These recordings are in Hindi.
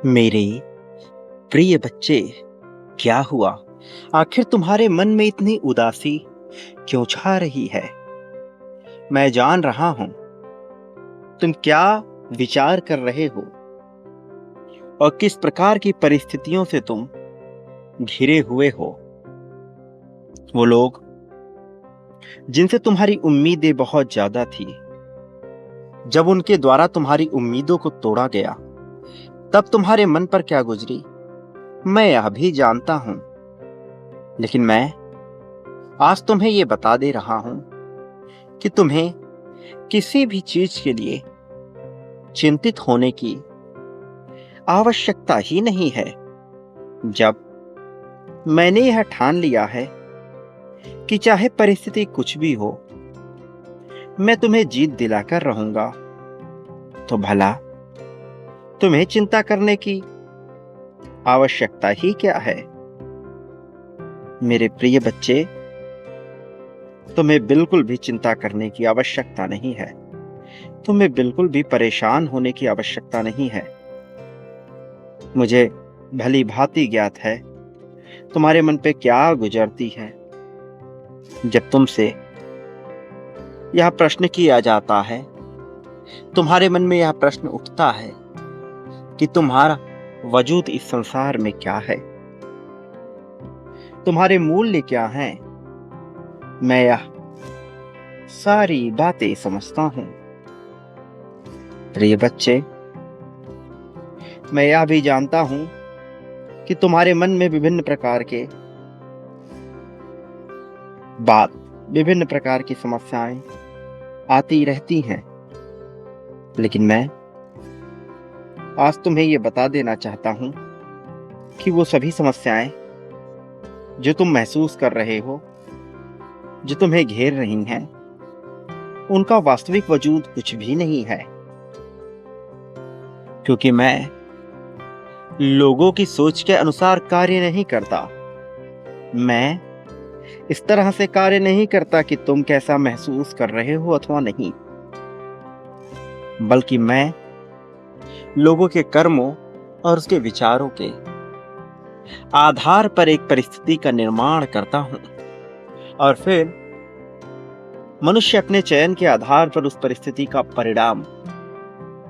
मेरे प्रिय बच्चे, क्या हुआ? आखिर तुम्हारे मन में इतनी उदासी क्यों छा रही है? मैं जान रहा हूं तुम क्या विचार कर रहे हो और किस प्रकार की परिस्थितियों से तुम घिरे हुए हो। वो लोग जिनसे तुम्हारी उम्मीदें बहुत ज्यादा थी, जब उनके द्वारा तुम्हारी उम्मीदों को तोड़ा गया, तब तुम्हारे मन पर क्या गुजरी, मैं यह भी जानता हूं। लेकिन मैं आज तुम्हें यह बता दे रहा हूं कि तुम्हें किसी भी चीज के लिए चिंतित होने की आवश्यकता ही नहीं है। जब मैंने यह ठान लिया है कि चाहे परिस्थिति कुछ भी हो, मैं तुम्हें जीत दिलाकर रहूंगा, तो भला तुम्हें चिंता करने की आवश्यकता ही क्या है। मेरे प्रिय बच्चे, तुम्हें बिल्कुल भी चिंता करने की आवश्यकता नहीं है। तुम्हें बिल्कुल भी परेशान होने की आवश्यकता नहीं है। मुझे भली भांति ज्ञात है तुम्हारे मन पे क्या गुजरती है जब तुमसे यह प्रश्न किया जाता है। तुम्हारे मन में यह प्रश्न उठता है कि तुम्हारा वजूद इस संसार में क्या है, तुम्हारे मूल्य क्या हैं। मैं यह सारी बातें समझता हूं। प्रिय बच्चे, मैं यह भी जानता हूं कि तुम्हारे मन में विभिन्न प्रकार की समस्याएं आती रहती हैं। लेकिन मैं आज तुम्हें यह बता देना चाहता हूं कि वो सभी समस्याएं जो तुम महसूस कर रहे हो, जो तुम्हें घेर रही हैं, उनका वास्तविक वजूद कुछ भी नहीं है। क्योंकि मैं लोगों की सोच के अनुसार कार्य नहीं करता। मैं इस तरह से कार्य नहीं करता कि तुम कैसा महसूस कर रहे हो अथवा नहीं, बल्कि मैं लोगों के कर्मों और उसके विचारों के आधार पर एक परिस्थिति का निर्माण करता हूं, और फिर मनुष्य अपने चयन के आधार पर उस परिस्थिति का परिणाम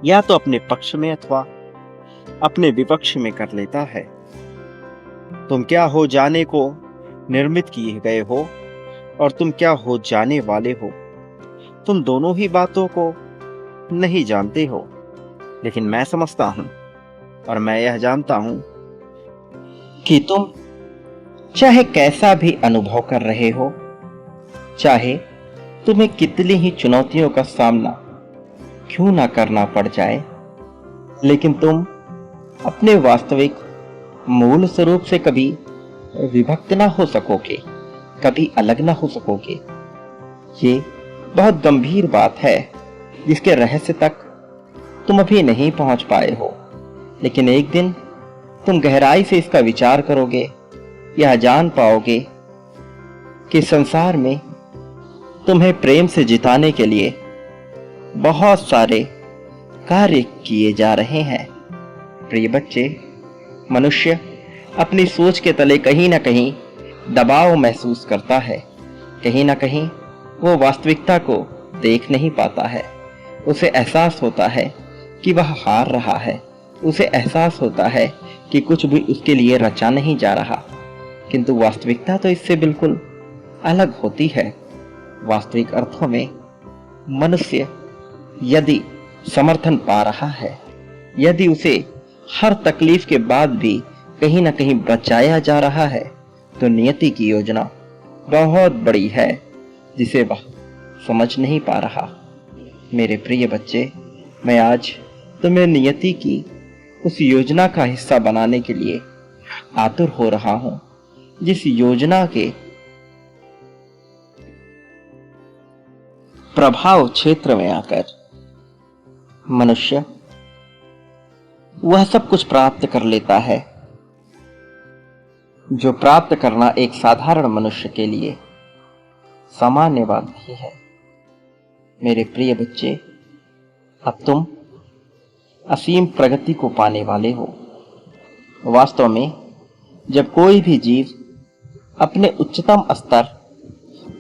या तो अपने पक्ष में अथवा अपने विपक्ष में कर लेता है। तुम क्या हो जाने को निर्मित किए गए हो और तुम क्या हो जाने वाले हो, तुम दोनों ही बातों को नहीं जानते हो। लेकिन मैं समझता हूं और मैं यह जानता हूं कि तुम चाहे कैसा भी अनुभव कर रहे हो, चाहे तुम्हें कितनी ही चुनौतियों का सामना क्यों ना करना पड़ जाए, लेकिन तुम अपने वास्तविक मूल स्वरूप से कभी विभक्त ना हो सकोगे, कभी अलग ना हो सकोगे। ये बहुत गंभीर बात है जिसके रहस्य तक तुम अभी नहीं पहुंच पाए हो। लेकिन एक दिन तुम गहराई से इसका विचार करोगे, यह जान पाओगे कि संसार में तुम्हें प्रेम से जिताने के लिए बहुत सारे कार्य किए जा रहे हैं। प्रिय बच्चे, मनुष्य अपनी सोच के तले कहीं ना कहीं दबाव महसूस करता है। कहीं ना कहीं वो वास्तविकता को देख नहीं पाता है। उसे एहसास होता है कि वह हार रहा है। उसे एहसास होता है कि कुछ भी उसके लिए रचा नहीं जा रहा। किंतु वास्तविकता तो इससे बिल्कुल अलग होती है। वास्तविक अर्थों में मनुष्य यदि समर्थन पा रहा है, यदि उसे हर तकलीफ के बाद भी कहीं ना कहीं बचाया जा रहा है, तो नियति की योजना बहुत बड़ी है जिसे वह समझ नहीं पा रहा। मेरे प्रिय बच्चे, मैं आज तुम्हें नियति की उस योजना का हिस्सा बनाने के लिए आतुर हो रहा हूं, जिस योजना के प्रभाव क्षेत्र में आकर मनुष्य वह सब कुछ प्राप्त कर लेता है जो प्राप्त करना एक साधारण मनुष्य के लिए सामान्य बात नहीं है। मेरे प्रिय बच्चे, अब तुम असीम प्रगति को पाने वाले हो। वास्तव में जब कोई भी जीव अपने उच्चतम स्तर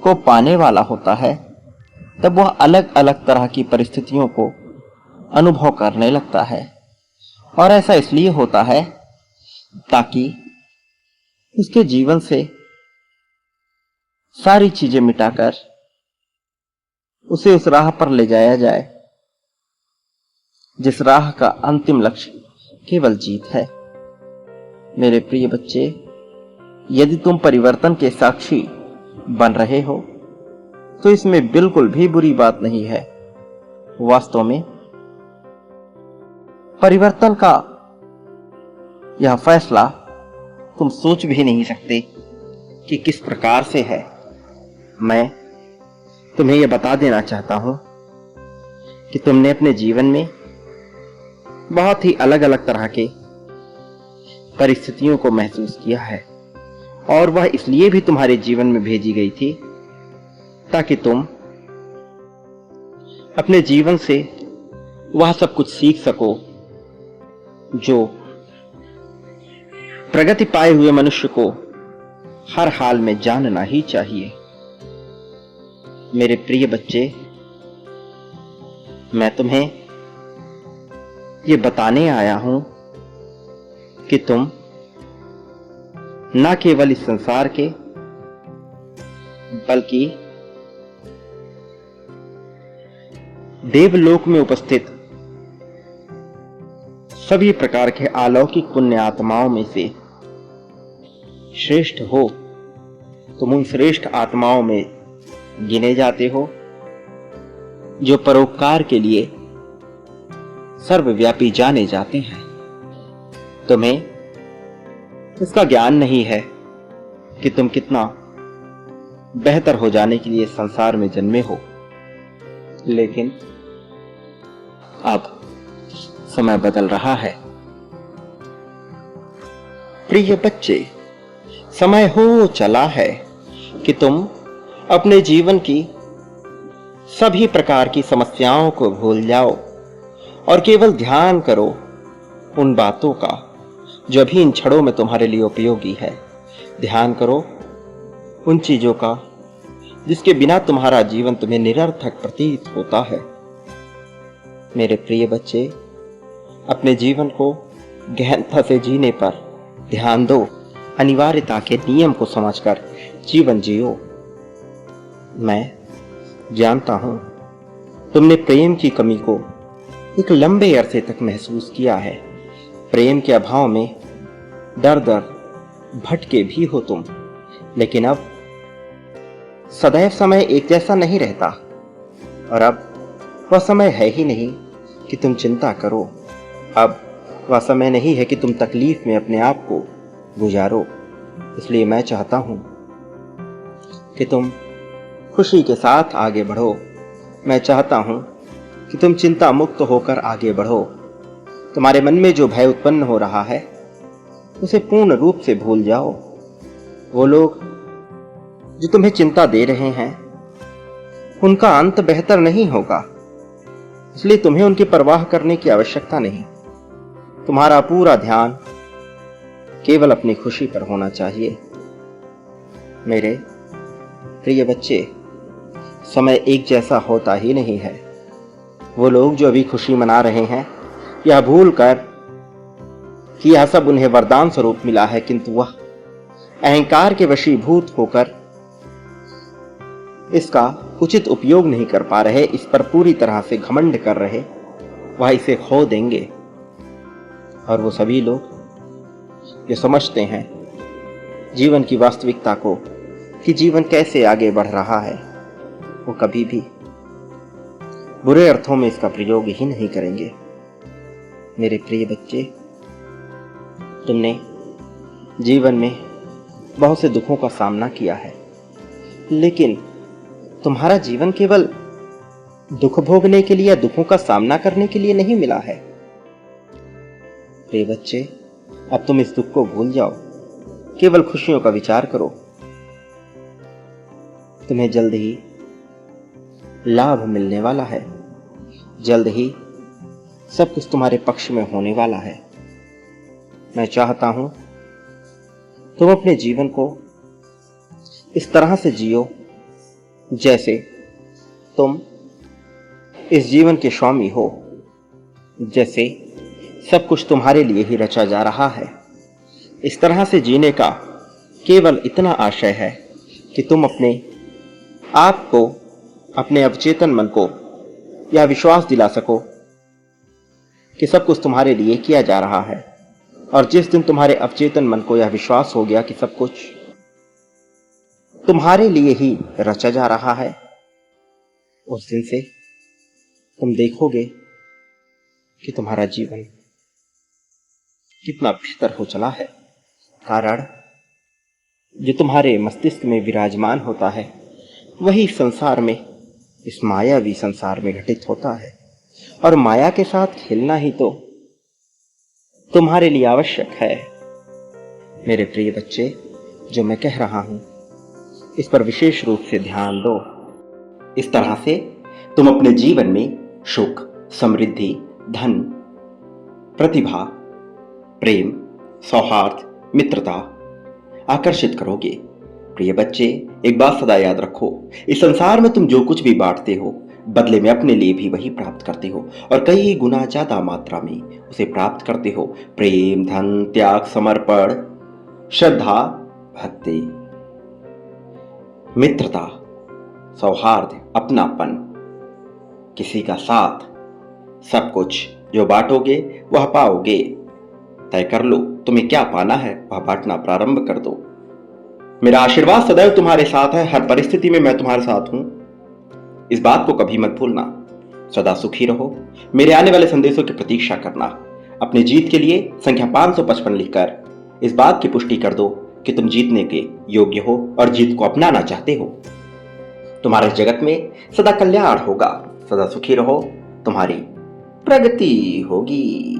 को पाने वाला होता है, तब वह अलग अलग तरह की परिस्थितियों को अनुभव करने लगता है। और ऐसा इसलिए होता है ताकि उसके जीवन से सारी चीजें मिटाकर उसे उस राह पर ले जाया जाए जिस राह का अंतिम लक्ष्य केवल जीत है। मेरे प्रिय बच्चे, यदि तुम परिवर्तन के साक्षी बन रहे हो तो इसमें बिल्कुल भी बुरी बात नहीं है। वास्तव में परिवर्तन का यह फैसला तुम सोच भी नहीं सकते कि किस प्रकार से है। मैं तुम्हें यह बता देना चाहता हूं कि तुमने अपने जीवन में बहुत ही अलग अलग तरह के परिस्थितियों को महसूस किया है, और वह इसलिए भी तुम्हारे जीवन में भेजी गई थी ताकि तुम अपने जीवन से वह सब कुछ सीख सको जो प्रगति पाए हुए मनुष्य को हर हाल में जानना ही चाहिए। मेरे प्रिय बच्चे, मैं तुम्हें ये बताने आया हूं कि तुम न केवल इस संसार के बल्कि देवलोक में उपस्थित सभी प्रकार के अलौकिक पुण्य आत्माओं में से श्रेष्ठ हो। तुम उन श्रेष्ठ आत्माओं में गिने जाते हो जो परोपकार के लिए सर्वव्यापी जाने जाते हैं। तुम्हें इसका ज्ञान नहीं है कि तुम कितना बेहतर हो जाने के लिए संसार में जन्मे हो, लेकिन अब समय बदल रहा है। प्रिय बच्चे, समय हो चला है कि तुम अपने जीवन की सभी प्रकार की समस्याओं को भूल जाओ और केवल ध्यान करो उन बातों का जो अभी इन क्षणों में तुम्हारे लिए उपयोगी है। ध्यान करो उन चीजों का जिसके बिना तुम्हारा जीवन तुम्हें निरर्थक प्रतीत होता है। मेरे प्रिय बच्चे, अपने जीवन को गहनता से जीने पर ध्यान दो। अनिवार्यता के नियम को समझकर जीवन जियो। मैं जानता हूं तुमने प्रेम की कमी को एक लंबे अरसे तक महसूस किया है। प्रेम के अभाव में दर दर भटके भी हो तुम, लेकिन अब सदैव समय एक जैसा नहीं रहता, और अब वह समय है ही नहीं कि तुम चिंता करो। अब वह समय नहीं है कि तुम तकलीफ में अपने आप को गुजारो। इसलिए मैं चाहता हूं कि तुम खुशी के साथ आगे बढ़ो। मैं चाहता हूं कि तुम चिंता मुक्त होकर आगे बढ़ो। तुम्हारे मन में जो भय उत्पन्न हो रहा है उसे पूर्ण रूप से भूल जाओ। वो लोग जो तुम्हें चिंता दे रहे हैं उनका अंत बेहतर नहीं होगा, इसलिए तुम्हें उनकी परवाह करने की आवश्यकता नहीं। तुम्हारा पूरा ध्यान केवल अपनी खुशी पर होना चाहिए। मेरे प्रिय बच्चे, समय एक जैसा होता ही नहीं है। वो लोग जो अभी खुशी मना रहे हैं यह भूल कर कि यह सब उन्हें वरदान स्वरूप मिला है, किंतु वह अहंकार के वशीभूत होकर इसका उचित उपयोग नहीं कर पा रहे, इस पर पूरी तरह से घमंड कर रहे, वह इसे खो देंगे। और वो सभी लोग जो समझते हैं जीवन की वास्तविकता को कि जीवन कैसे आगे बढ़ रहा है, वो कभी भी बुरे अर्थों में इसका प्रयोग ही नहीं करेंगे। मेरे प्रिय बच्चे, तुमने जीवन में बहुत से दुखों का सामना किया है, लेकिन तुम्हारा जीवन केवल दुख भोगने के लिए या दुखों का सामना करने के लिए नहीं मिला है। प्रिय बच्चे, अब तुम इस दुख को भूल जाओ, केवल खुशियों का विचार करो। तुम्हें जल्द ही लाभ मिलने वाला है, जल्द ही सब कुछ तुम्हारे पक्ष में होने वाला है। मैं चाहता हूं तुम अपने जीवन को इस तरह से जियो जैसे तुम इस जीवन के स्वामी हो, जैसे सब कुछ तुम्हारे लिए ही रचा जा रहा है। इस तरह से जीने का केवल इतना आशय है कि तुम अपने आप को, अपने अवचेतन मन को यह विश्वास दिला सको कि सब कुछ तुम्हारे लिए किया जा रहा है। और जिस दिन तुम्हारे अवचेतन मन को यह विश्वास हो गया कि सब कुछ तुम्हारे लिए ही रचा जा रहा है, उस दिन से तुम देखोगे कि तुम्हारा जीवन कितना बेहतर हो चला है। कारण जो तुम्हारे मस्तिष्क में विराजमान होता है वही संसार में, इस मायावी संसार में घटित होता है। और माया के साथ खेलना ही तो तुम्हारे लिए आवश्यक है। मेरे प्रिय बच्चे, जो मैं कह रहा हूं इस पर विशेष रूप से ध्यान दो। इस तरह से तुम अपने जीवन में सुख, समृद्धि, धन, प्रतिभा, प्रेम, सौहार्द, मित्रता आकर्षित करोगे। प्रिय बच्चे, एक बात सदा याद रखो, इस संसार में तुम जो कुछ भी बांटते हो बदले में अपने लिए भी वही प्राप्त करते हो, और कई गुना ज्यादा मात्रा में उसे प्राप्त करते हो। प्रेम, धन, त्याग, समर्पण, श्रद्धा, भक्ति, मित्रता, सौहार्द, अपनापन, किसी का साथ, सब कुछ जो बांटोगे वह पाओगे। तय कर लो तुम्हें क्या पाना है, वह बांटना प्रारंभ कर दो। मेरा आशीर्वाद सदैव तुम्हारे साथ है, हर परिस्थिति में मैं तुम्हारे साथ हूं, इस बात को कभी मत भूलना। सदा सुखी रहो। मेरे आने वाले संदेशों की प्रतीक्षा करना। अपने जीत के लिए संख्या 555 लिखकर इस बात की पुष्टि कर दो कि तुम जीतने के योग्य हो और जीत को अपनाना चाहते हो। तुम्हारे इस जगत में सदा कल्याण होगा। सदा सुखी रहो, तुम्हारी प्रगति होगी।